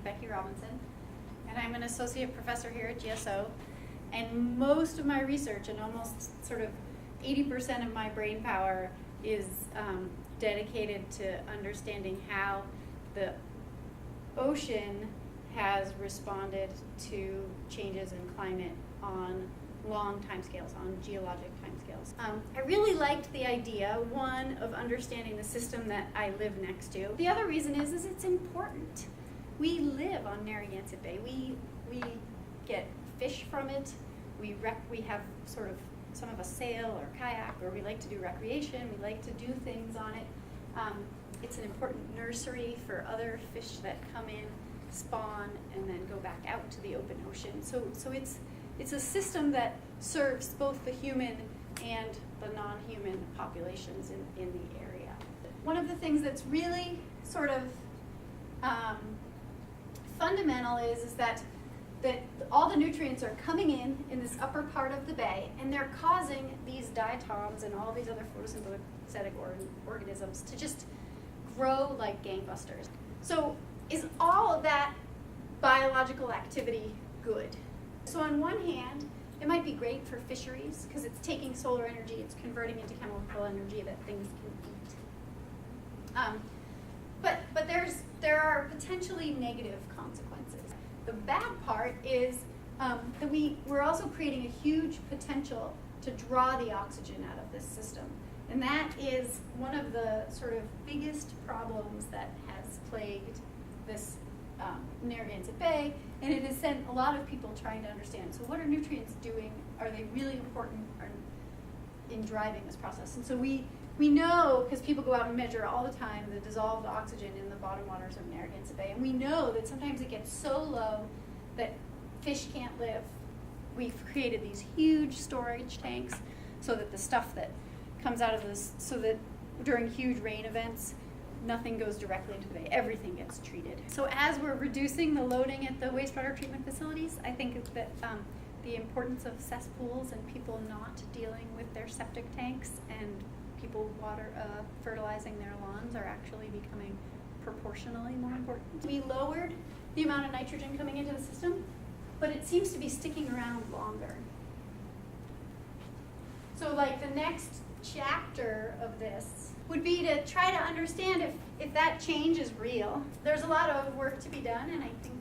Becky Robinson, and I'm an associate professor here at GSO. And most of my research, and almost sort of 80% of my brain power, is dedicated to understanding how the ocean has responded to changes in climate on long timescales, on geologic timescales. I really liked the idea, one, of understanding the system that I live next to. The other reason is it's important. We live on Narragansett Bay. We get fish from it. We have sort of, some of us sail or kayak, or we like to do recreation. We like to do things on it. It's an important nursery for other fish that come in, spawn, and then go back out to the open ocean. So it's a system that serves both the human and the non-human populations in the area. One of the things that's really sort of fundamental is that all the nutrients are coming in this upper part of the bay, and they're causing these diatoms and all these other photosynthetic organisms to just grow like gangbusters. So is all of that biological activity good? So on one hand, it might be great for fisheries because it's taking solar energy, it's converting into chemical energy that things can eat. But there are potentially negative consequences. The bad part is that we're also creating a huge potential to draw the oxygen out of this system. And that is one of the sort of biggest problems that has plagued this Narragansett Bay, and it has sent a lot of people trying to understand, so what are nutrients doing? Are they really important in driving this process? And so we know, because people go out and measure all the time, the dissolved oxygen in the bottom waters of Narragansett Bay, and we know that sometimes it gets so low that fish can't live. We've created these huge storage tanks so that the stuff that comes out of this, so that during huge rain events, nothing goes directly into the bay. Everything gets treated. So as we're reducing the loading at the wastewater treatment facilities, I think that the importance of cesspools and people not dealing with their septic tanks and people fertilizing their lawns are actually becoming proportionally more important. We lowered the amount of nitrogen coming into the system, but it seems to be sticking around longer. So like the next chapter of this would be to try to understand if that change is real. There's a lot of work to be done, and I think